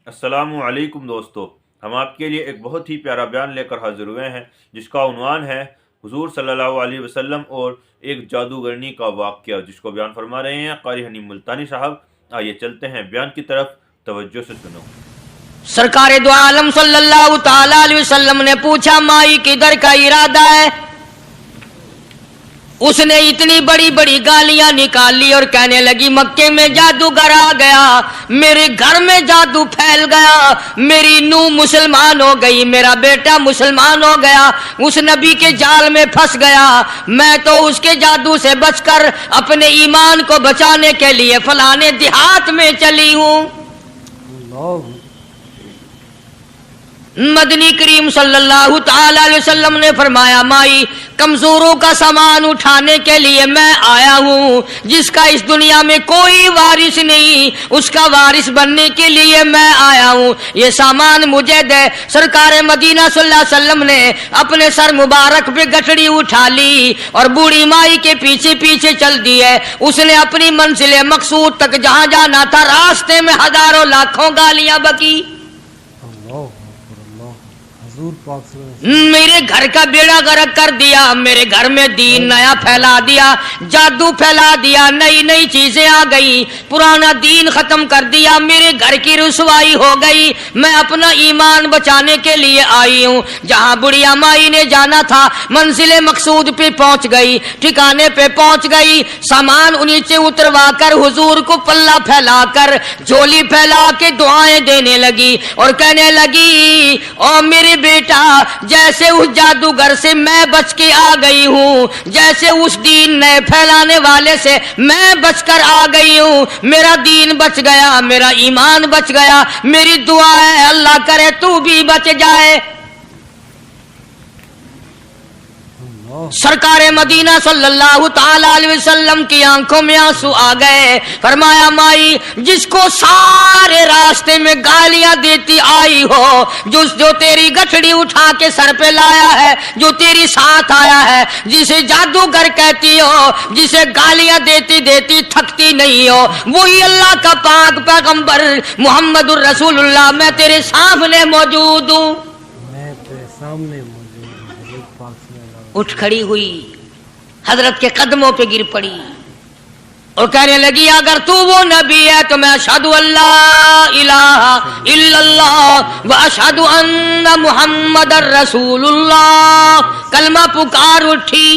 السلام علیکم دوستو، ہم آپ کے لیے ایک بہت ہی پیارا بیان لے کر حاضر ہوئے ہیں جس کا عنوان ہے حضور صلی اللہ علیہ وسلم اور ایک جادوگرنی کا واقعہ، جس کو بیان فرما رہے ہیں قاری حنیم ملتانی صاحب۔ آئیے چلتے ہیں بیان کی طرف، توجہ سے سنو۔ سرکار دو عالم صلی اللہ تعالی علیہ وسلم نے پوچھا مائی کدھر کا ارادہ ہے؟ اس نے اتنی بڑی بڑی گالیاں نکالی اور کہنے لگی مکے میں جادوگر آ گیا، میرے گھر میں جادو پھیل گیا، میری نوح مسلمان ہو گئی، میرا بیٹا مسلمان ہو گیا، اس نبی کے جال میں پھنس گیا، میں تو اس کے جادو سے بچ کر اپنے ایمان کو بچانے کے لیے فلانے دیہات میں چلی ہوں۔ مدنی کریم صلی اللہ تعالی علیہ وسلم نے فرمایا مائی کمزوروں کا سامان اٹھانے کے لیے میں آیا ہوں، جس کا اس دنیا میں کوئی وارث نہیں اس کا وارث بننے کے لیے میں آیا ہوں، یہ سامان مجھے دے۔ سرکار مدینہ صلی اللہ علیہ وسلم نے اپنے سر مبارک پہ گٹڑی اٹھا لی اور بوڑھی مائی کے پیچھے پیچھے چل دی ہے۔ اس نے اپنی منزل مقصود تک جہاں جانا تھا راستے میں ہزاروں لاکھوں گالیاں بکی۔ میرے گھر کا بیڑا غرق کر دیا، میرے گھر میں دین نیا پھیلا دیا، جادو پھیلا دیا، نئی نئی چیزیں آ گئی، پرانا دین ختم کر دیا، میرے گھر کی رسوائی ہو گئی، میں اپنا ایمان بچانے کے لیے آئی ہوں۔ جہاں بڑھیا مائی نے جانا تھا منزل مقصود پہ پہنچ گئی، ٹھکانے پہ پہنچ گئی، سامان نیچے اتروا کر حضور کو پلہ پھیلا کر جھولی پھیلا کے دعائیں دینے لگی اور کہنے لگی او میرے بیٹا، جیسے اس جادوگر سے میں بچ کے آ گئی ہوں، جیسے اس دین نئے پھیلانے والے سے میں بچ کر آ گئی ہوں، میرا دین بچ گیا، میرا ایمان بچ گیا، میری دعا ہے اللہ کرے تو بھی بچ جائے۔ سرکار مدینہ صلی اللہ تعالی علیہ وسلم کی آنکھوں میں آنسو آ گئے۔ فرمایا مائی جس کو سارے راستے میں گالیاں دیتی آئی ہو، جو تیری گٹھڑی اٹھا کے سر پہ لایا ہے، جو تیری ساتھ آیا ہے، جسے جادوگر کہتی ہو، جسے گالیاں دیتی دیتی تھکتی نہیں ہو، وہی اللہ کا پاک پیغمبر محمد الرسول اللہ، میں تیرے سامنے موجود ہوں۔ میں تیرے سامنے موجود ہوں۔ اٹھ کھڑی ہوئی، حضرت کے قدموں پہ گر پڑی اور کہنے لگی اگر تو وہ نبی ہے تو میں اشہد اللہ الہ الا اللہ و اشہد ان محمد رسول اللہ۔ کلمہ پکار اٹھی،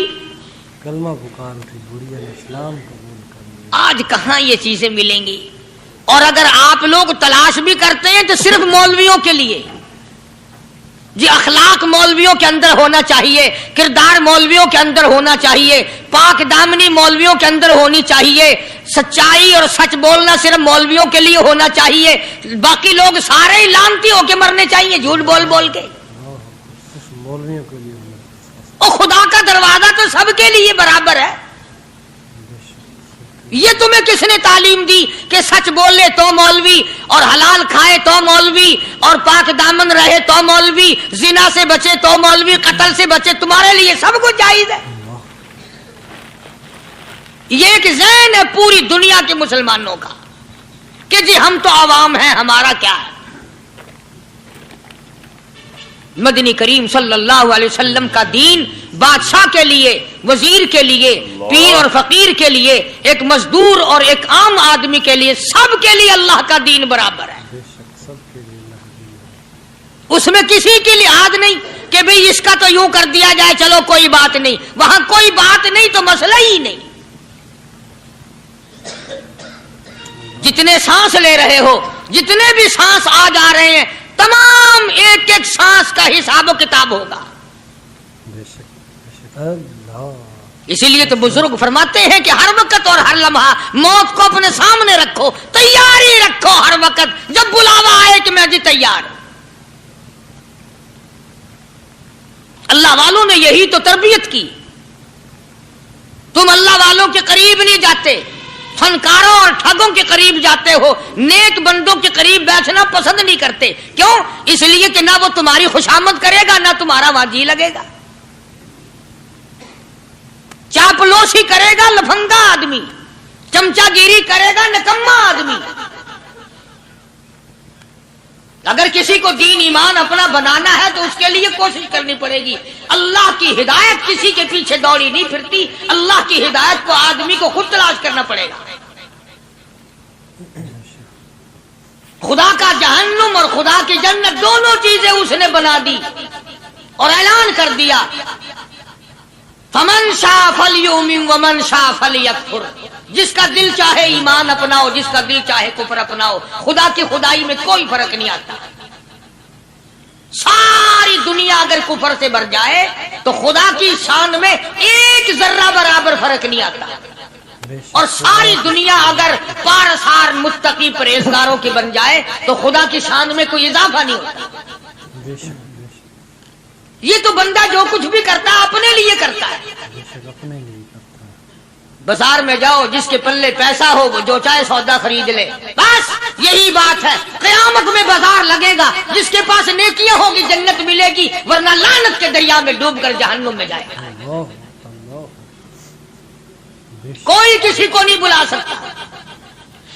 کلمہ پکار اٹھی، بڑھیا نے اسلام قبول کر لیا۔ آج کہاں یہ چیزیں ملیں گی؟ اور اگر آپ لوگ تلاش بھی کرتے ہیں تو صرف مولویوں کے لیے، جی اخلاق مولویوں کے اندر ہونا چاہیے، کردار مولویوں کے اندر ہونا چاہیے، پاک دامنی مولویوں کے اندر ہونی چاہیے، سچائی اور سچ بولنا صرف مولویوں کے لیے ہونا چاہیے، باقی لوگ سارے ہی لانتی ہو کے مرنے چاہیے جھوٹ بول بول کے۔ صرف مولویوں کے لیے ہونا۔ اور خدا کا دروازہ تو سب کے لیے برابر ہے۔ یہ تمہیں کس نے تعلیم دی کہ سچ بولے تو مولوی، اور حلال کھائے تو مولوی، اور پاک دامن رہے تو مولوی، زنا سے بچے تو مولوی، قتل سے بچے، تمہارے لیے سب کچھ جائز ہے۔ یہ ایک ذہن ہے پوری دنیا کے مسلمانوں کا کہ جی ہم تو عوام ہیں، ہمارا کیا ہے۔ مدنی کریم صلی اللہ علیہ وسلم کا دین بادشاہ کے لیے، وزیر کے لیے، پیر اور فقیر کے لیے، ایک مزدور اور ایک عام آدمی کے لیے، سب کے لیے اللہ کا دین برابر ہے۔ بے شک سب کے لیے اللہ کا دین ہے۔ اس میں کسی کی لحاظ نہیں کہ بھئی اس کا تو یوں کر دیا جائے چلو کوئی بات نہیں، وہاں کوئی بات نہیں تو مسئلہ ہی نہیں۔ جتنے سانس لے رہے ہو، جتنے بھی سانس آ جا رہے ہیں، تمام ایک ایک سانس کا حساب و کتاب ہوگا۔ بے شک بے شک اللہ۔ اسی لیے تو بزرگ فرماتے ہیں کہ ہر وقت اور ہر لمحہ موت کو اپنے سامنے رکھو، تیاری رکھو ہر وقت، جب بلاوا آئے کہ میں جی تیار ہوں۔ اللہ والوں نے یہی تو تربیت کی۔ تم اللہ والوں کے قریب نہیں جاتے، فنکاروں اور ٹھگوں کے قریب جاتے ہو، نیک بندوں کے قریب بیٹھنا پسند نہیں کرتے۔ کیوں؟ اس لیے کہ نہ وہ تمہاری خوشامد کرے گا، نہ تمہارا وہاں جی لگے گا۔ چاپلوسی کرے گا لفنگا آدمی، چمچا گیری کرے گا نکما آدمی۔ اگر کسی کو دین ایمان اپنا بنانا ہے تو اس کے لیے کوشش کرنی پڑے گی. اللہ کی ہدایت کسی کے پیچھے دوڑی نہیں پھرتی، اللہ کی ہدایت کو آدمی کو خود تلاش کرنا پڑے گا. خدا کا جہنم اور خدا کی جنت دونوں چیزیں اس نے بنا دی اور اعلان کر دیا فمن شاء فلیؤمن ومن شاء فلیکفر. جس کا دل چاہے ایمان اپناؤ، جس کا دل چاہے کفر اپناؤ. خدا کی خدائی میں کوئی فرق نہیں آتا. ساری دنیا اگر کفر سے بھر جائے تو خدا کی شان میں ایک ذرہ برابر فرق نہیں آتا. اور ساری دنیا اگر پارسار متقی پرہیزگاروں کی بن جائے تو خدا کی شان میں کوئی اضافہ نہیں ہوتا. یہ تو بندہ جو کچھ بھی کرتا ہے اپنے لیے کرتا ہے. بازار میں جاؤ، جس کے پلے پیسہ ہو وہ جو چاہے سودا خرید لے، بس یہی بات ہے. قیامت میں بازار لگے گا، جس کے پاس نیکیاں ہوگی جنت ملے گی، ورنہ لعنت کے دریا میں ڈوب کر جہنم میں جائے گا. کوئی کسی کو نہیں بلا سکتا.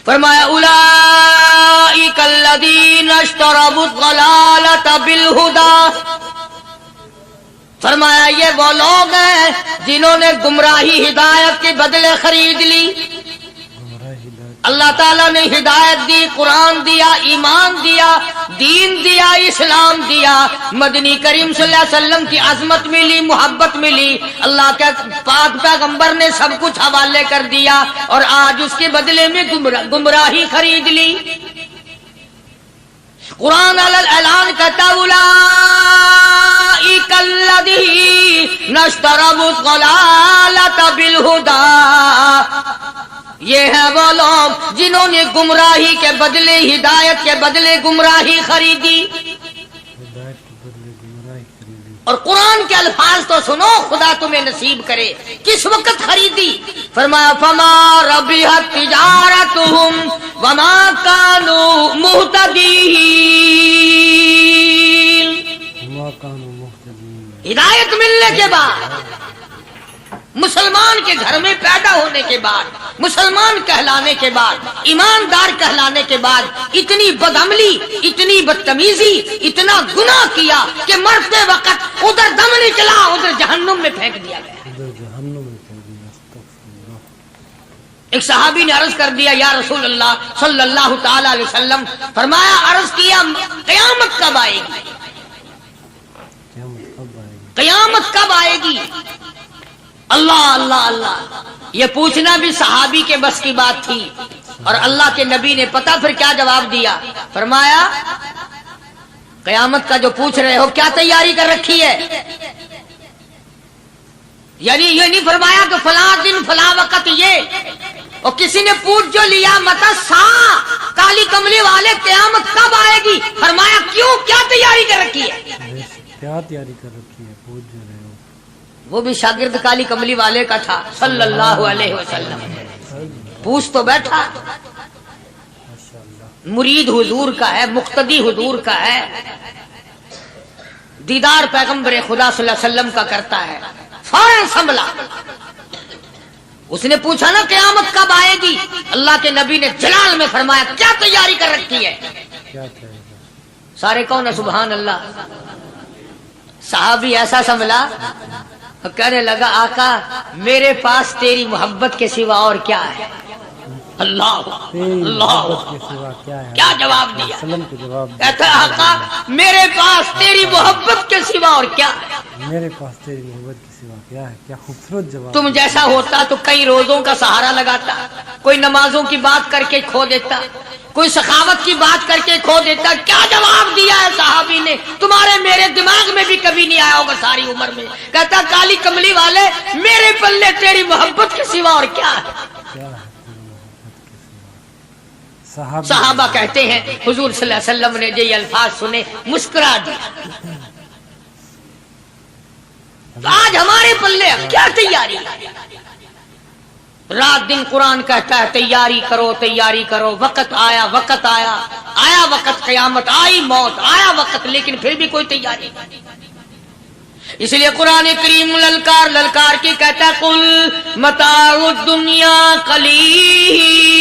فرمایا اولئک الذین اشتروا الضلالۃ بالہدی. فرمایا یہ وہ لوگ ہیں جنہوں نے گمراہی ہدایت کے بدلے خرید لی. اللہ تعالیٰ نے ہدایت دی، قرآن دیا، ایمان دیا، دین دیا، اسلام دیا. مدنی کریم صلی اللہ علیہ وسلم کی عظمت ملی، محبت ملی. اللہ کے پاک پیغمبر نے سب کچھ حوالے کر دیا اور آج اس کے بدلے میں گمراہی خرید لی. قرآن اعلان کرتا اولئک الذین اشتروا الضلالۃ بالہدی. یہ ہے وہ لوگ جنہوں نے گمراہی کے بدلے ہدایت کے بدلے گمراہی خریدی. اور قرآن کے الفاظ تو سنو، خدا تمہیں نصیب کرے. کس وقت خریدی؟ فرمایا فما ربحت تجارتہم وما کانوا مہتدین. ہدایت ملنے کے بعد، مسلمان کے گھر میں پیدا ہونے کے بعد، مسلمان کہلانے کے بعد، ایماندار کہلانے کے بعد اتنی بدعملی، اتنی بدتمیزی، اتنا گناہ کیا کہ مرتے وقت ادھر دم نکلا، ادھر جہنم میں پھینک دیا گیا. ایک صحابی نے عرض کر دیا یا رسول اللہ صلی اللہ تعالی علیہ وسلم. فرمایا عرض کیا قیامت کب آئے گی؟ قیامت کب آئے گی؟ اللہ اللہ اللہ. یہ پوچھنا بھی صحابی کے بس کی بات تھی. اور اللہ کے نبی نے پتہ پھر کیا جواب دیا؟ فرمایا قیامت کا جو پوچھ رہے ہو کیا تیاری کر رکھی ہے؟ یعنی یہ نہیں فرمایا کہ فلاں دن فلاں وقت یہ. اور کسی نے پوچھ جو لیا متا سا کالی کملی والے قیامت کب آئے گی؟ فرمایا کیوں، کیا تیاری کر رکھی ہے؟ کیا تیاری کر رکھی ہے؟ پوچھ جو رہے ہو. وہ بھی شاگرد کالی کملی والے کا تھا صلی اللہ علیہ وسلم. پوچھ تو بیٹھا. مرید حضور کا ہے، مقتدی حضور کا ہے، دیدار پیغمبر خدا صلی اللہ علیہ وسلم کا کرتا ہے. فوراً سنبھلا. اس نے پوچھا نا قیامت کب آئے گی؟ اللہ کے نبی نے جلال میں فرمایا کیا تیاری کر رکھی ہے؟ سارے کون ہے سبحان اللہ. صحابی ایسا سنبھلا، کہنے لگا آقا میرے پاس تیری محبت کے سوا اور کیا ہے؟ اللہ اللہ. کیا جواب دیا؟ کہتا ہے آقا میرے پاس تیری محبت کے سوا اور کیا ہے؟ میرے پاس تیری محبت کے سوا کیا ہے؟ کیا خوبصورت جواب. تم جیسا ہوتا تو کئی روزوں کا سہارا لگاتا، کوئی نمازوں کی بات کر کے کھو دیتا، کوئی سخاوت کی بات کر کے کھو دیتا. کیا جواب دیا ہے صحابی نے؟ تمہارے میرے دماغ میں بھی کبھی نہیں آیا ہوگا ساری عمر میں. کہتا کالی کملی والے میرے پلے تیری محبت کے سوا اور کیا ہے؟ صحابہ کہتے ہیں حضور صلی اللہ علیہ وسلم نے جو یہ الفاظ سنے مسکرا دیا. آج ہمارے پلے کیا تیاری؟ رات دن قرآن کہتا ہے تیاری کرو تیاری کرو. وقت آیا، وقت آیا، آیا وقت، قیامت آئی، موت آیا وقت، لیکن پھر بھی کوئی تیاری نہیں. اس لیے قرآن کریم للکار للکار کے کہتا ہے قل متاع الدنیا قلیل.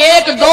1-2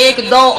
1-2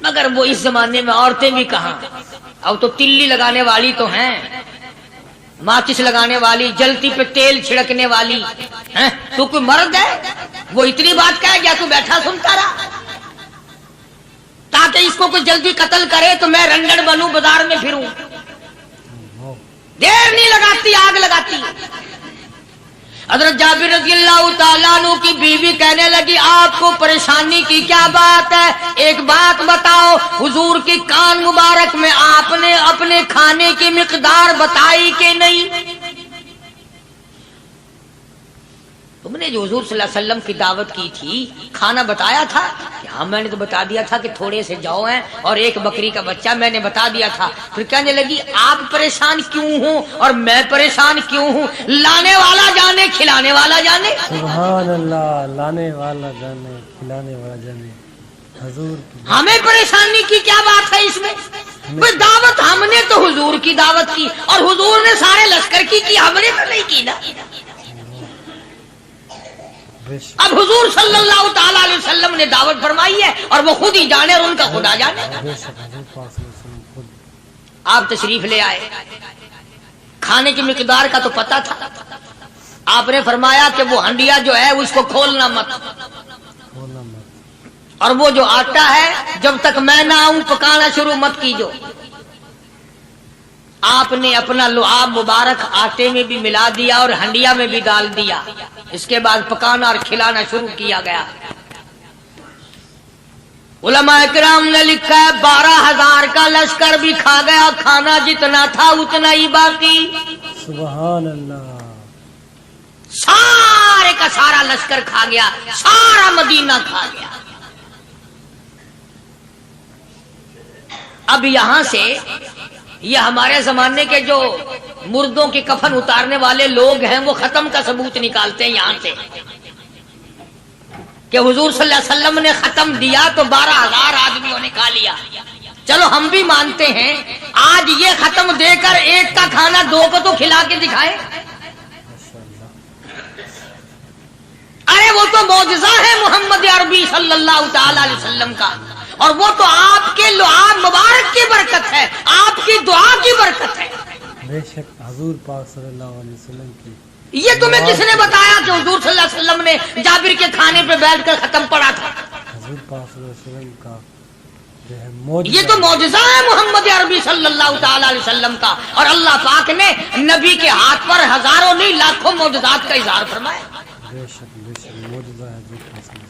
مگر وہ اس زمانے میں عورتیں بھی کہاں، اب تو تلی لگانے والی تو ہیں، ماچس لگانے والی، جلتی پہ تیل چھڑکنے والی ہیں؟ تو کوئی مرد ہے وہ اتنی بات کہے گیا تو بیٹھا سنتا رہا تاکہ اس کو کوئی جلدی قتل کرے تو میں رنگڑ بنوں، بازار میں پھروں، دیر نہیں لگاتی آگ لگاتی۔ حضرت جابر رضی اللہ تعالیٰ عنہ کی بیوی کہنے لگی آپ کو پریشانی کی کیا بات ہے، ایک بات بتاؤ، حضور کی کان مبارک میں آپ نے اپنے کھانے کی مقدار بتائی کہ نہیں؟ تم نے جو حضور صلی اللہ علیہ وسلم کی دعوت کی تھی کھانا بتایا تھا کہ ہاں میں نے تو بتا دیا تھا کہ تھوڑے سے جو ہیں اور ایک بکری کا بچہ میں نے بتا دیا تھا۔ پھر کہنے لگی آپ پریشان کیوں ہوں اور میں پریشان کیوں ہوں، لانے والا جانے کھلانے والا جانے۔ سبحان اللہ، لانے والا جانے کھلانے والا جانے۔ حضور کی ہمیں پریشانی کی کیا بات ہے اس میں؟ بس دعوت ہم نے تو حضور کی دعوت کی اور حضور نے سارے لشکر کی ہم نے تو نہیں کی نا۔ بے شک اب حضور صلی اللہ تعالی علیہ وسلم نے دعوت فرمائی ہے اور وہ خود ہی جانے اور ان کا خدا جانے۔ بے شک حضور پاک صلی اللہ علیہ وسلم خود آپ تشریف لے آئے، کھانے کی مقدار کا تو پتا تھا، آپ نے فرمایا کہ وہ ہنڈیا جو ہے اس کو کھولنا مت، کھولنا مت، اور وہ جو آٹا ہے جب تک میں نہ آؤں پکانا شروع مت کیجو۔ آپ نے اپنا لعاب مبارک آٹے میں بھی ملا دیا اور ہنڈیا میں بھی ڈال دیا، اس کے بعد پکانا اور کھلانا شروع کیا گیا۔ علماء کرام نے لکھا ہے 12,000 کا لشکر بھی کھا گیا، کھانا جتنا تھا اتنا ہی باقی، سبحان اللہ۔ سارے کا سارا لشکر کھا گیا، سارا مدینہ کھا گیا۔ اب یہاں سے یہ ہمارے زمانے کے جو مردوں کے کفن اتارنے والے لوگ ہیں وہ ختم کا ثبوت نکالتے ہیں یہاں سے کہ حضور صلی اللہ علیہ وسلم نے ختم دیا تو 12,000 آدمیوں نے کھا لیا۔ چلو ہم بھی مانتے ہیں، آج یہ ختم دے کر ایک کا کھانا دو کو تو کھلا کے دکھائے۔ ارے وہ تو معجزہ ہے محمد عربی صلی اللہ تعالی علیہ وسلم کا، اور وہ تو آپ کے لعاب مبارک کی برکت ہے، آپ کی دعا کی برکت ہے۔ بے شک حضور پاک صلی اللہ علیہ وسلم کی یہ تمہیں کس نے بتایا کہ حضور صلی اللہ علیہ وسلم نے جابر کے کھانے پہ بیٹھ کر ختم پڑا تھا؟ حضور پاک صلی اللہ علیہ وسلم کا جو ہے معجزہ، یہ تو معجزہ ہے محمد عربی صلی اللہ تعالی علیہ وسلم کا، اور اللہ پاک نے نبی کے ہاتھ پر ہزاروں نہیں لاکھوں معجزات کا اظہار فرمایا۔ بے شک معجزہ ہے حضور پاک صلی اللہ علیہ وسلم۔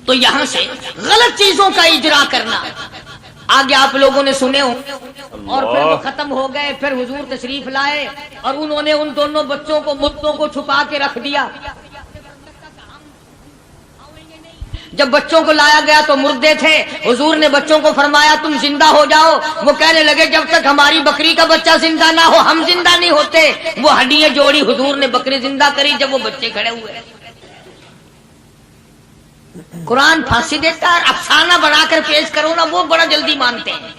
تو یہاں سے غلط چیزوں کا اجرا کرنا آگے آپ لوگوں نے سنے ہوں، اور پھر وہ ختم ہو گئے، پھر حضور تشریف لائے اور انہوں نے ان دونوں بچوں کو مردوں کو چھپا کے رکھ دیا۔ جب بچوں کو لایا گیا تو مردے تھے، حضور نے بچوں کو فرمایا تم زندہ ہو جاؤ، وہ کہنے لگے جب تک ہماری بکری کا بچہ زندہ نہ ہو ہم زندہ نہیں ہوتے۔ وہ ہڈیاں جوڑی، حضور نے بکری زندہ کری جب وہ بچے کھڑے ہوئے۔ قرآن پھانسی دیتا ہے، افسانہ بنا کر پیش کرو نا وہ بڑا جلدی مانتے ہیں۔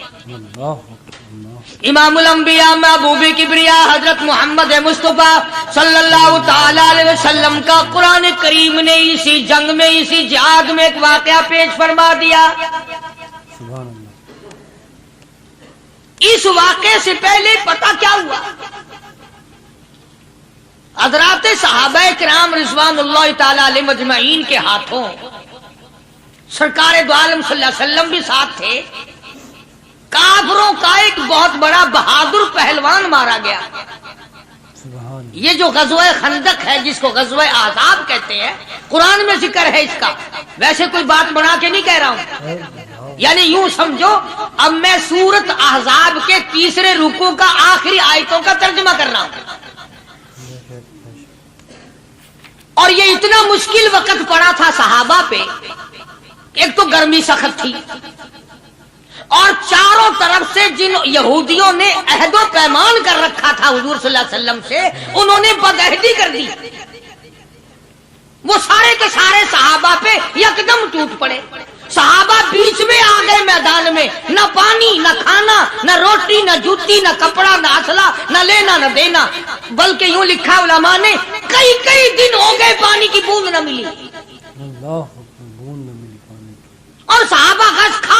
امام الانبیاء محبوب کبریا حضرت محمد مصطفیٰ صلی اللہ تعالی علیہ وسلم کا قرآن کریم نے اسی جنگ میں، اسی جہاد میں ایک واقعہ پیش فرما دیا۔ سبحان اللہ۔ اس واقعے سے پہلے پتہ کیا ہوا؟ حضرات صحابہ کرام رضوان اللہ تعالی علیہ مجمعین کے ہاتھوں سرکار دو عالم صلی اللہ علیہ وسلم بھی ساتھ تھے، کافروں کا ایک بہت بڑا بہادر پہلوان مارا گیا۔ سبحان یہ جو غزوہ خندق ہے جس کو غزوہ احزاب کہتے ہیں، قرآن میں ذکر ہے اس کا، ویسے کوئی بات بنا کے نہیں کہہ رہا ہوں، اللہ۔ یعنی یوں سمجھو اب میں سورت احزاب کے تیسرے رکوع کا آخری آیتوں کا ترجمہ کر رہا ہوں۔ اور یہ اتنا مشکل وقت پڑا تھا صحابہ پہ، ایک تو گرمی سخت تھی، اور چاروں طرف سے جن یہودیوں نے عہد و پیمان کر رکھا تھا حضور صلی اللہ علیہ وسلم سے، انہوں نے بدعہدی کر دی۔ وہ سارے کے سارے صحابہ پہ یکدم ٹوٹ پڑے۔ صحابہ بیچ میں آ گئے میدان میں، نہ پانی، نہ کھانا، نہ روٹی، نہ جوتی، نہ کپڑا، نہ اسلحہ، نہ لینا نہ دینا، بلکہ یوں لکھا علماء نے کئی دن ہو گئے پانی کی بوند نہ ملی، اللہ بون نہ ملی پانی کی۔ اور صحابہ غش کھا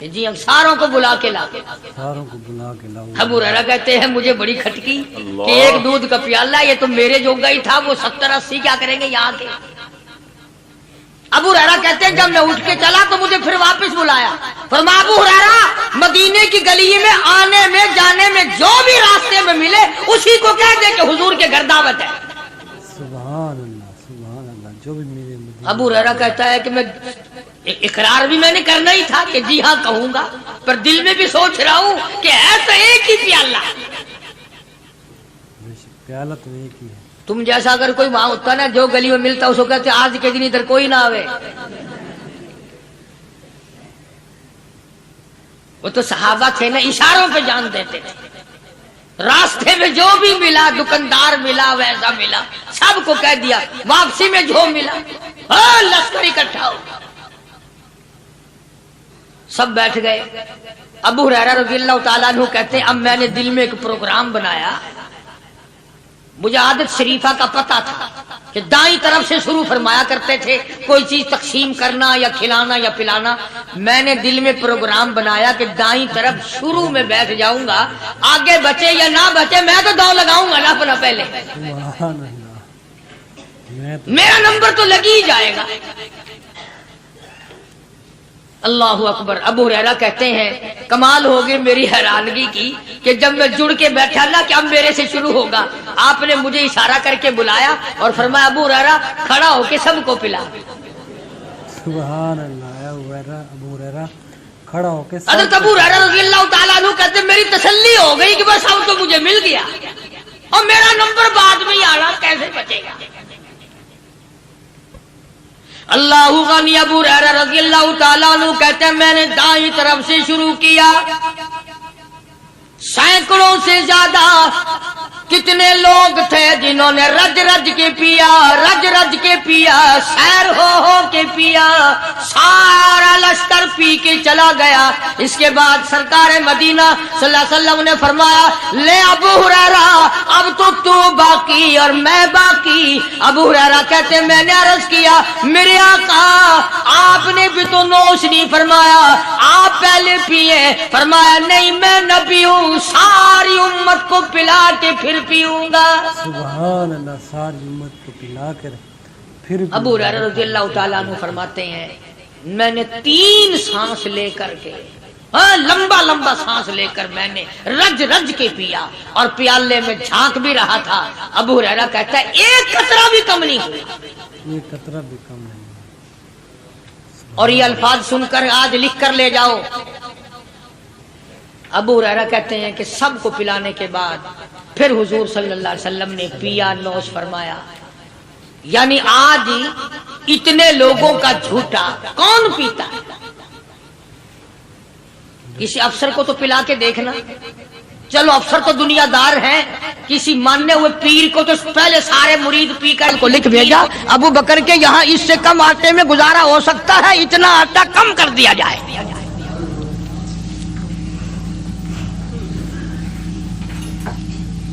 کہ جی ہم ساروں کو بلا کے لا کے ساروں کو بلا کے لاؤ. ابو ہریرہ کہتے ہیں مجھے بڑی کھٹکی اللہ. کہ ایک دودھ کا پیالہ یہ تو میرے جوگا ہی تھا، وہ 70-80 کیا کریں گے یہاں کے. ابو ہریرہ کہتے ہیں جب میں اٹھ کے چلا تو مجھے پھر واپس بلایا. فرمایا ابو ہریرہ مدینے کی گلی میں آنے میں جانے میں جو بھی راستے میں ملے اسی کو کہہ دے کہ حضور کے گھر دعوت ہے. سبحان اللہ سبحان اللہ. جو بھی میرے مدینے. ابو ہریرہ کہتا ہے کہ میں اقرار بھی میں نے کرنا ہی تھا کہ جی ہاں کہوں گا، پر دل میں بھی سوچ رہا ہوں کہ ہے تو ایک ہی پیالہ. پیالہ تو ایک ہی ہے. تم جیسا اگر کوئی وہاں ہوتا نا جو گلی میں ملتا اس کو کہتے آج کے دن ادھر کوئی نہ آوے. وہ تو صحابہ تھے نا، اشاروں پہ جان دیتے تھے. راستے میں جو بھی ملا، دکاندار ملا ویسا ملا، سب کو کہہ دیا. واپسی میں جو ملا لشکر اکٹھا ہو. سب بیٹھ گئے. ابو ہریرہ رضی اللہ تعالیٰ عنہ کہتے ہیں اب میں نے دل میں ایک پروگرام بنایا. مجھے عادت شریفہ کا پتہ تھا کہ دائیں طرف سے شروع فرمایا کرتے تھے کوئی چیز تقسیم کرنا یا کھلانا یا پلانا. میں نے دل میں پروگرام بنایا کہ دائیں طرف شروع میں بیٹھ جاؤں گا، آگے بچے یا نہ بچے میں تو دو لگاؤں گا نا پہلے. سبحان اللہ. میرا نمبر تو لگ ہی جائے گا. اللہ اکبر. ابو ہریرہ کہتے ہیں کمال ہوگی میری حیرانگی کی کہ جب میں جڑ کے بیٹھا نا کہ اب میرے سے شروع ہوگا، آپ نے مجھے اشارہ کر کے بلایا اور فرمایا ابو ہریرہ کھڑا ہو کے سب کو پلا. سبحان اللہ. ابو ہریرہ کھڑا ہو کے. حضرت ابو ہریرہ رضی اللہ تعالیٰ عنہ کہتے میری تسلی ہو گئی کہ بس اب تو مجھے مل گیا اور میرا نمبر بعد میں ہی آ رہا، کیسے بچے گا. اللہ غنی. ابو ہریرہ رضی اللہ تعالیٰ عنہ کہتے ہیں میں نے دائیں طرف سے شروع کیا، سینکڑوں سے زیادہ کتنے لوگ تھے جنہوں نے رج رج کے پیا، رج رج کے پیا، سیر ہو کے پیا. سارا لشکر پی کے چلا گیا. اس کے بعد سرکار مدینہ صلی اللہ علیہ وسلم نے فرمایا لے ابو ہریرہ اب تو باقی اور میں باقی. ابو ہریرہ کہتے میں نے عرض کیا میرے آقا آپ نے بھی تو نوش نہیں فرمایا، آپ پہلے پیے. فرمایا نہیں میں نبی ہوں، ساری امت کو پلا کے پھر پیوں گا. سبحان اللہ. ساری امت کو پلا کر پھر. ابو ہریرہ رضی اللہ تعالیٰ عنہ فرماتے ہیں میں نے 3 سانس لے کر کے لمبا لمبا سانس لے کر میں نے رج رج کے پیا اور پیالے میں جھانک بھی رہا تھا. ابو ہریرہ کہتا ہے ایک قطرہ بھی کم نہیں ہوا. ایک قطرہ بھی کم نہیں. اور یہ الفاظ سن کر آج لکھ کر لے جاؤ. ابو ہریرہ کہتے ہیں کہ سب کو پلانے کے بعد پھر حضور صلی اللہ علیہ وسلم نے پیا، نوش فرمایا. یعنی آج اتنے لوگوں کا جھوٹا کون پیتا ہے؟ کسی افسر کو تو پلا کے دیکھنا. چلو افسر تو دنیا دار ہیں، کسی ماننے ہوئے پیر کو تو پہلے سارے مرید پی کر کو لکھ بھیجا ابو بکر کے یہاں اس سے کم آٹے میں گزارا ہو سکتا ہے، اتنا آٹا کم کر دیا جائے.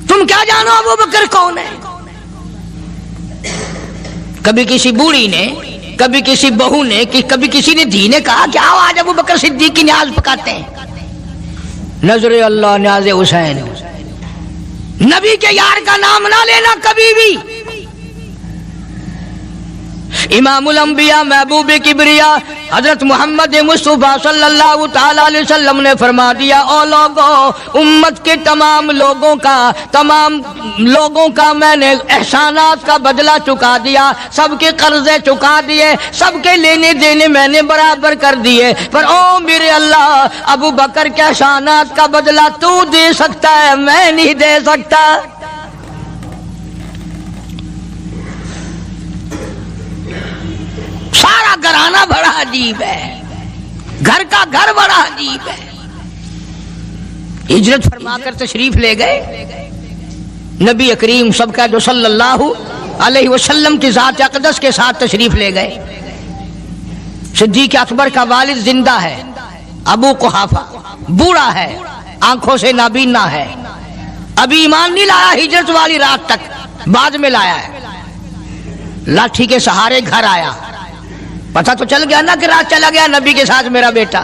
تم کیا جانو ابو بکر کون ہے؟ کبھی کسی بوڑھی نے، کبھی کسی بہو نے، کبھی کسی نے دھی نے کہا کہ آؤ آج ابو بکر صدیق کی نیاز پکاتے ہیں. نظر اللہ نیاز حسین. نبی کے یار کا نام نہ لینا کبھی بھی. امام الانبیاء محبوب کبریا حضرت محمد مصطفیٰ صلی اللہ تعالی علیہ وسلم نے فرما دیا او لوگوں، امت کے تمام لوگوں کا میں نے احسانات کا بدلہ چکا دیا، سب کے قرضے چکا دیے، سب کے لینے دینے میں نے برابر کر دیے. پر او میرے اللہ ابو بکر کے احسانات کا بدلہ تو دے سکتا ہے، میں نہیں دے سکتا. سارا گھرانہ بڑا عجیب ہے، گھر کا گھر بڑا عجیب ہے. ہجرت فرما کر تشریف لے گئے نبی کریم سب کا جو صلی اللہ علیہ وسلم کی ذات اقدس کے ساتھ تشریف لے گئے. صدیق اکبر کا والد زندہ ہے، ابو قحافہ بوڑھا ہے، آنکھوں سے نابینا ہے، ابھی ایمان نہیں لایا ہجرت والی رات تک، بعد میں لایا ہے. لاٹھی کے سہارے گھر آیا، پتہ تو چل گیا نا کہ رات چلا گیا نبی کے ساتھ میرا بیٹا.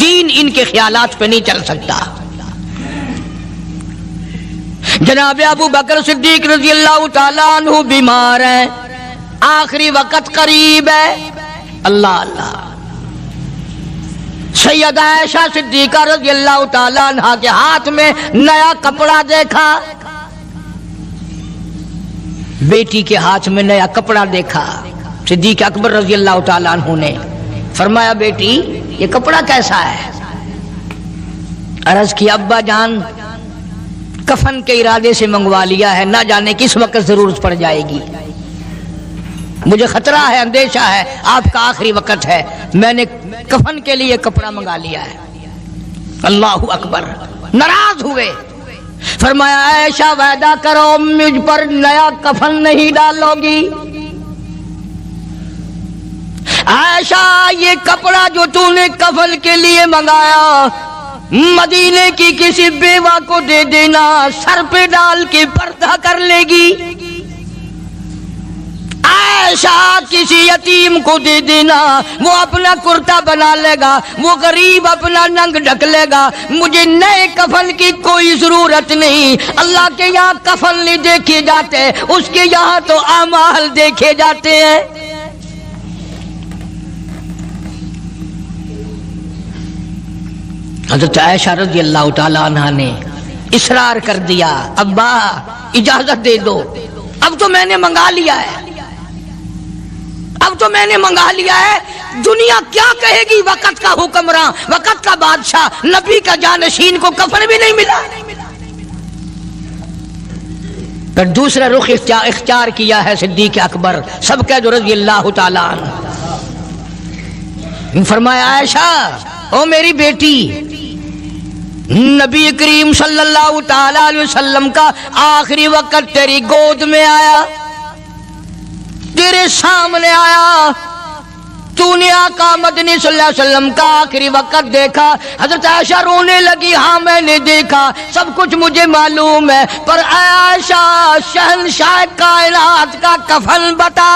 دین ان کے خیالات پہ نہیں چل سکتا۔ جناب ابو بکر صدیق رضی اللہ تعالیٰ عنہ بیمار ہیں، آخری وقت قریب ہے، اللہ اللہ۔ سیدہ عائشہ صدیقہ رضی اللہ تعالیٰ عنہ کے ہاتھ میں نیا کپڑا دیکھا، بیٹی کے ہاتھ میں نیا کپڑا دیکھا۔ صدیق اکبر رضی اللہ تعالیٰ عنہ نے فرمایا بیٹی یہ کپڑا کیسا ہے؟ عرض کی ابا جان کفن کے ارادے سے منگوا لیا ہے، نہ جانے کس وقت ضرورت پڑ جائے گی، مجھے خطرہ ہے، اندیشہ ہے، آپ کا آخری وقت ہے، میں نے کفن کے لیے کپڑا منگا لیا ہے۔ اللہ اکبر۔ ناراض ہوئے، فرمایا عائشہ وعدہ کرو مجھ پر نیا کفن نہیں ڈالو گی۔ عائشہ یہ کپڑا جو تو نے کفن کے لیے منگایا مدینے کی کسی بیوہ کو دے دینا، سر پہ ڈال کے پردہ کر لے گی۔ عائشہ کسی یتیم کو دے دینا، وہ اپنا کرتا بنا لے گا، وہ غریب اپنا ننگ ڈھک لے گا، مجھے نئے کفن کی کوئی ضرورت نہیں۔ اللہ کے یہاں کفن نہیں دیکھے جاتے، اس کے یہاں تو اعمال دیکھے جاتے ہیں۔ حضرت عائشہ رضی اللہ تعالیٰ عنہ نے اصرار کر دیا، ابا اجازت دے دو، اب تو میں نے منگا لیا ہے، اب تو میں نے منگا لیا ہے، دنیا کیا کہے گی؟ وقت کا حکمراں، وقت کا بادشاہ، نبی کا جانشین کو کفن بھی نہیں ملا۔ پھر دوسرا رخ اختیار کیا ہے صدیق اکبر سب کا جو رضی اللہ تعالیٰ عنہ۔ فرمایا عائشہ او میری بیٹی، نبی کریم صلی اللہ تعالی علیہ وسلم کا آخری وقت تیری گود میں آیا، تیرے سامنے آیا، تو نے آقا مدنی صلی اللہ علیہ وسلم کا آخری وقت دیکھا۔ حضرت عائشہ رونے لگی، ہاں میں نے دیکھا، سب کچھ مجھے معلوم ہے، پر عائشہ شہنشاہ کائنات کا کفن بتا۔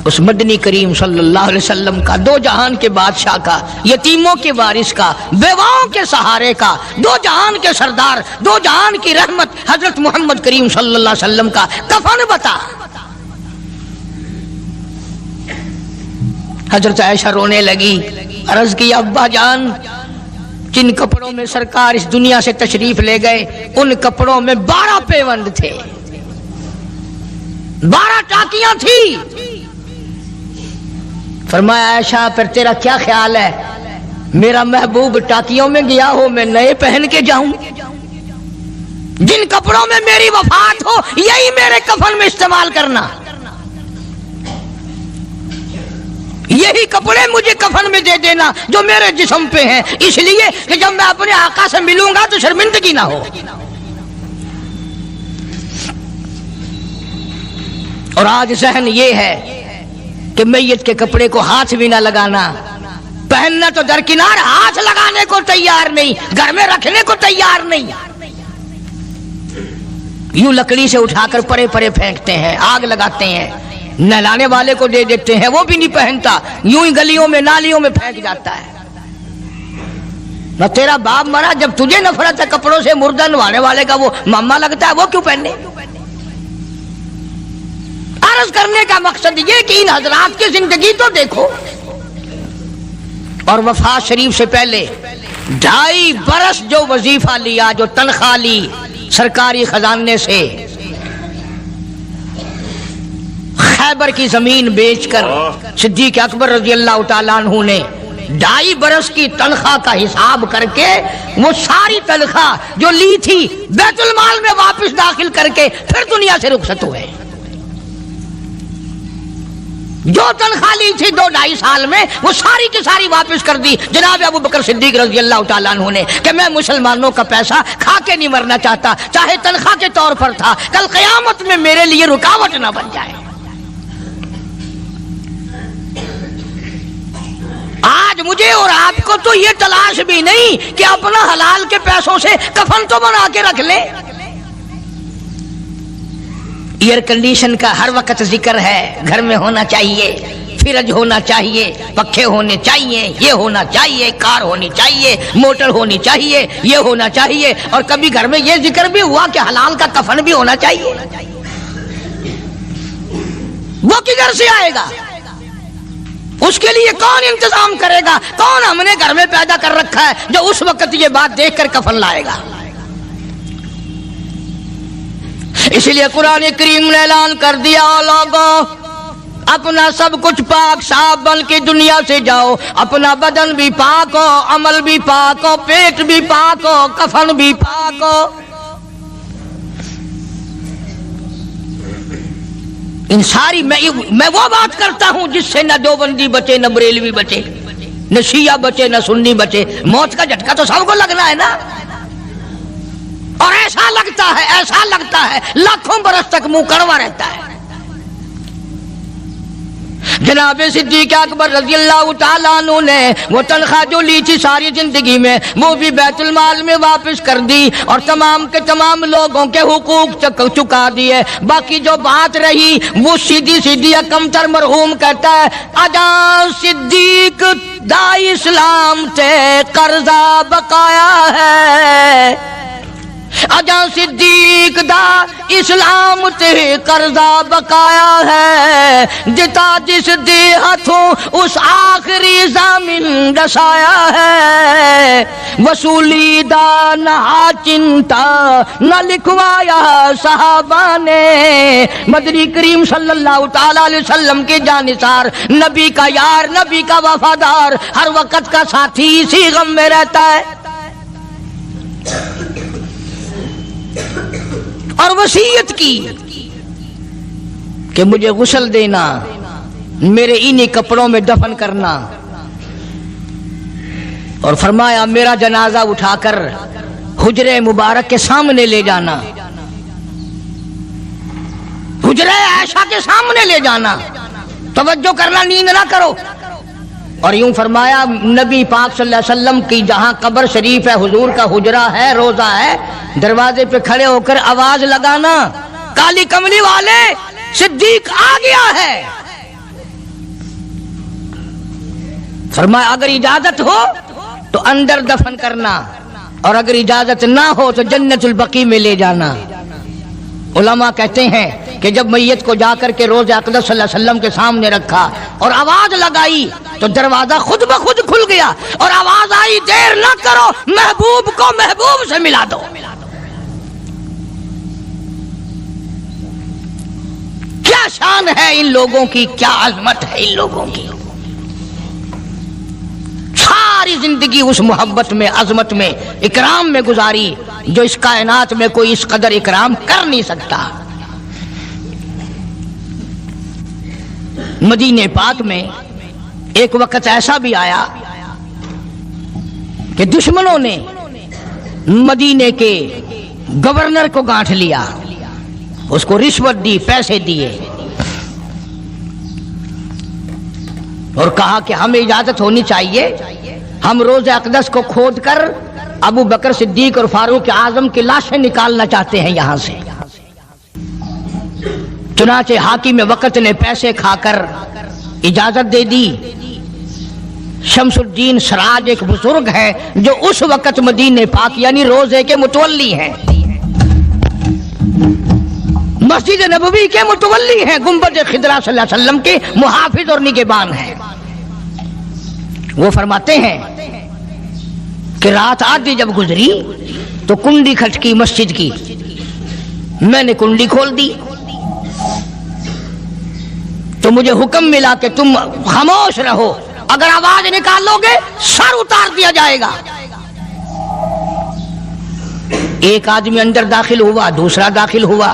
اس مدنی کریم صلی اللہ علیہ وسلم کا، دو جہان کے بادشاہ کا، یتیموں کے وارث کا، بیواؤں کے سہارے کا، دو جہان کے سردار، دو جہان کی رحمت حضرت محمد کریم صلی اللہ علیہ وسلم کا کفن بتا۔ حضرت عائشہ رونے لگی، عرض کی ابا جان جن کپڑوں میں سرکار اس دنیا سے تشریف لے گئے ان کپڑوں میں 12 پیوند تھے، 12 ٹاکیاں تھی۔ فرمایا عائشہ پھر تیرا کیا خیال ہے، میرا محبوب ٹاکیوں میں گیا ہو میں نئے پہن کے جاؤں؟ جن کپڑوں میں میری وفات ہو یہی میرے کفن میں استعمال کرنا، یہی کپڑے مجھے کفن میں دے دینا جو میرے جسم پہ ہیں، اس لیے کہ جب میں اپنے آقا سے ملوں گا تو شرمندگی نہ ہو۔ اور آج ذہن یہ ہے کہ میت کے کپڑے کو ہاتھ بھی نہ لگانا، پہننا تو درکنار، ہاتھ لگانے کو تیار نہیں، گھر میں رکھنے کو تیار نہیں، یوں لکڑی سے اٹھا کر پرے پرے پھینکتے ہیں، آگ لگاتے ہیں، نہلانے والے کو دے دیتے ہیں، وہ بھی نہیں پہنتا، یوں ہی گلیوں میں نالیوں میں پھینک جاتا ہے۔ نہ تیرا باپ مرا، جب تجھے نفرت ہے کپڑوں سے، مردہ نوانے والے کا وہ ماما لگتا ہے، وہ کیوں پہننے؟ عرض کرنے کا مقصد یہ کہ ان حضرات کی زندگی تو دیکھو، اور وفات شریف سے پہلے 2.5 برس جو وظیفہ لیا، جو تنخواہ لی سرکاری خزانے سے، خیبر کی زمین بیچ کر صدیق اکبر رضی اللہ تعالیٰ عنہ نے 2.5 برس کی تنخواہ کا حساب کر کے وہ ساری تنخواہ جو لی تھی بیت المال میں واپس داخل کر کے پھر دنیا سے رخصت ہوئے۔ جو تنخواہ لی تھی 2-2.5 سال میں وہ ساری کی ساری واپس کر دی جناب ابو بکر صدیق رضی اللہ تعالیٰ عنہ نے، کہ میں مسلمانوں کا پیسہ کھا کے نہیں مرنا چاہتا، چاہے تنخواہ کے طور پر تھا، کل قیامت میں میرے لیے رکاوٹ نہ بن جائے۔ آج مجھے اور آپ کو تو یہ تلاش بھی نہیں کہ اپنا حلال کے پیسوں سے کفن تو بنا کے رکھ لیں، ایئر کنڈیشن کا ہر وقت ذکر ہے، گھر میں ہونا چاہیے، فریج ہونا چاہیے، پنکھے ہونے چاہیے، یہ ہونا چاہیے، کار ہونی چاہیے، موٹر ہونی چاہیے، یہ ہونا چاہیے، اور کبھی گھر میں یہ ذکر بھی ہوا کہ حلال کا کفن بھی ہونا چاہیے۔ وہ کدھر سے آئے گا؟ اس کے لیے کون انتظام کرے گا؟ کون ہم نے گھر میں پیدا کر رکھا ہے جو اس وقت یہ بات دیکھ کر کفن لائے گا؟ اس لیے قرآن کریم نے اعلان کر دیا، لوگوں اپنا سب کچھ پاک صاف بن کے دنیا سے جاؤ، اپنا بدن بھی پاک ہو، عمل بھی پاک ہو، پیٹ بھی پاک ہو، کفن بھی پاک ہو۔ ان ساری میں وہ بات کرتا ہوں جس سے نہ دیوبندی بچے، نہ بریلوی بچے، نہ شیعہ بچے، نہ سنی بچے۔ موت کا جھٹکا تو سب کو لگنا ہے نا، اور ایسا لگتا ہے لاکھوں برس تک منہ کڑوا رہتا ہے۔ جناب صدیق اکبر رضی اللہ تعالیٰ عنہ نے وہ تنخواہ جو لی تھی ساری زندگی میں، وہ بھی بیت المال میں واپس کر دی، اور تمام کے تمام لوگوں کے حقوق چکا دیے۔ باقی جو بات رہی وہ سیدھی کمتر مرحوم کہتا ہے، اجاں صدیق دا اسلام تے قرضہ بقایا ہے، اجاں صدیق دا اسلام تے قرضہ بقایا ہے، جتا جس دے ہاتھوں اس آخری زمین دسایا ہے، وصولی دا نہ چنتا نہ لکھوایا صحابہ نے۔ مدنی کریم صلی اللہ تعالیٰ علیہ وسلم کے جانثار، نبی کا یار، نبی کا وفادار، ہر وقت کا ساتھی، اسی غم میں رہتا ہے۔ اور وصیت کی کہ مجھے غسل دینا، میرے انہی کپڑوں میں دفن کرنا، اور فرمایا میرا جنازہ اٹھا کر حجرے مبارک کے سامنے لے جانا، حجرے عائشہ کے سامنے لے جانا، توجہ کرنا، نیند نہ کرو۔ اور یوں فرمایا نبی پاک صلی اللہ علیہ وسلم کی جہاں قبر شریف ہے، حضور کا حجرہ ہے، روضہ ہے، دروازے پہ کھڑے ہو کر آواز لگانا، کالی کملی والے صدیق آ گیا ہے۔ فرمایا اگر اجازت ہو تو اندر دفن کرنا، اور اگر اجازت نہ ہو تو جنت البقیع میں لے جانا۔ علماء کہتے ہیں کہ جب میت کو جا کر کے روض اقدس صلی اللہ علیہ وسلم کے سامنے رکھا اور آواز لگائی تو دروازہ خود بخود کھل گیا، اور آواز آئی دیر نہ کرو، محبوب کو محبوب سے ملا دو۔ کیا شان ہے ان لوگوں کی، کیا عظمت ہے ان لوگوں کی، ساری زندگی اس محبت میں، عظمت میں، اکرام میں گزاری جو اس کائنات میں کوئی اس قدر اکرام کر نہیں سکتا۔ مدینہ پاک میں ایک وقت ایسا بھی آیا کہ دشمنوں نے مدینے کے گورنر کو گانٹھ لیا، اس کو رشوت دی، پیسے دیے، اور کہا کہ ہمیں اجازت ہونی چاہیے، ہم روض اقدس کو کھود کر ابو بکر صدیق اور فاروق اعظم کی لاشیں نکالنا چاہتے ہیں یہاں سے۔ چنانچہ حاکم وقت نے پیسے کھا کر اجازت دے دی۔ شمس الدین سراج ایک بزرگ ہے جو اس وقت مدینہ پاک یعنی روضے کے متولی ہیں، مسجد نبوی کے متولی ہیں، گنبد خضرا صلی اللہ علیہ وسلم کے محافظ اور نگہبان ہیں۔ وہ فرماتے ہیں کہ رات آدھی جب گزری تو کنڈی کھٹکی مسجد کی، میں نے کنڈی کھول دی تو مجھے حکم ملا کہ تم خاموش رہو، اگر آواز نکالو گے سر اتار دیا جائے گا۔ ایک آدمی اندر داخل ہوا، دوسرا داخل ہوا،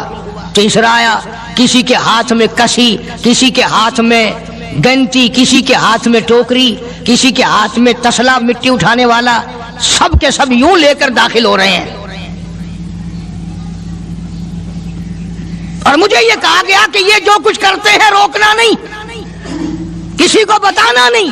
تیسرا آیا، کسی کے ہاتھ میں کسی، کسی کے ہاتھ میں گنتی، کسی کے ہاتھ میں ٹوکری، کسی کے ہاتھ میں تسلا مٹی اٹھانے والا، سب کے سب یوں لے کر داخل ہو رہے ہیں۔ اور مجھے یہ کہا گیا کہ یہ جو کچھ کرتے ہیں روکنا نہیں، کسی کو بتانا نہیں۔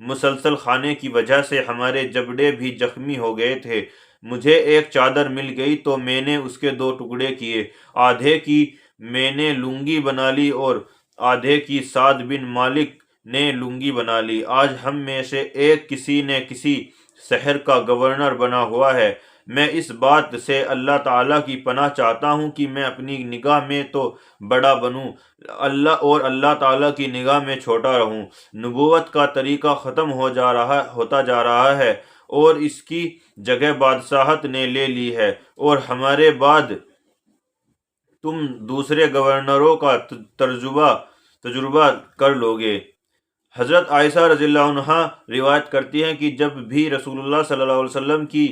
مسلسل کھانے کی وجہ سے ہمارے جبڑے بھی زخمی ہو گئے تھے۔ مجھے ایک چادر مل گئی تو میں نے اس کے 2 ٹکڑے کیے، آدھے کی میں نے لنگی بنا لی اور آدھے کی سعد بن مالک نے لنگی بنا لی۔ آج ہم میں سے ایک کسی نہ کسی شہر کا گورنر بنا ہوا ہے۔ میں اس بات سے اللہ تعالیٰ کی پناہ چاہتا ہوں کہ میں اپنی نگاہ میں تو بڑا بنوں اور اللہ تعالیٰ کی نگاہ میں چھوٹا رہوں۔ نبوت کا طریقہ ختم ہوتا جا رہا ہے اور اس کی جگہ بادشاہت نے لے لی ہے، اور ہمارے بعد تم دوسرے گورنروں کا تجربہ کر لو گے۔ حضرت عائشہ رضی اللہ عنہا روایت کرتی ہیں کہ جب بھی رسول اللہ صلی اللہ علیہ وسلم کی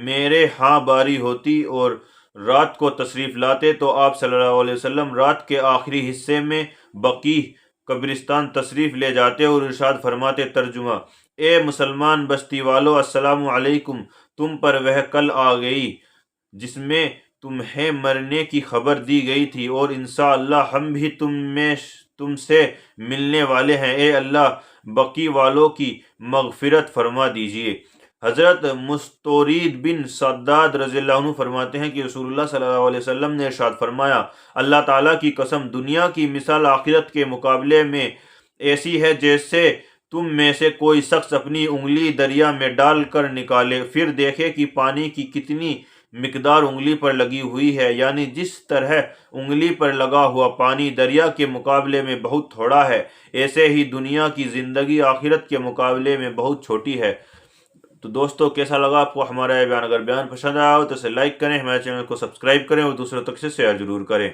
میرے ہاں باری ہوتی اور رات کو تشریف لاتے تو آپ صلی اللہ علیہ وسلم رات کے آخری حصے میں بقیع قبرستان تشریف لے جاتے اور ارشاد فرماتے، ترجمہ: اے مسلمان بستی والو، السلام علیکم، تم پر وہ کل آ گئی جس میں تمہیں مرنے کی خبر دی گئی تھی، اور انشاءاللہ ہم بھی تم سے ملنے والے ہیں۔ اے اللہ، بقیع والوں کی مغفرت فرما دیجئے۔ حضرت مستورید بن شداد رضی اللہ عنہ فرماتے ہیں کہ رسول اللہ صلی اللہ علیہ وسلم نے ارشاد فرمایا، اللہ تعالیٰ کی قسم، دنیا کی مثال آخرت کے مقابلے میں ایسی ہے جیسے تم میں سے کوئی شخص اپنی انگلی دریا میں ڈال کر نکالے، پھر دیکھے کہ پانی کی کتنی مقدار انگلی پر لگی ہوئی ہے، یعنی جس طرح انگلی پر لگا ہوا پانی دریا کے مقابلے میں بہت تھوڑا ہے، ایسے ہی دنیا کی زندگی آخرت کے مقابلے میں بہت چھوٹی ہے۔ تو دوستو، کیسا لگا آپ کو ہمارا یہ بیان؟ اگر بیان پسند آیا ہو تو اسے لائک کریں، ہمارے چینل کو سبسکرائب کریں اور دوسروں تک سے شیئر ضرور کریں۔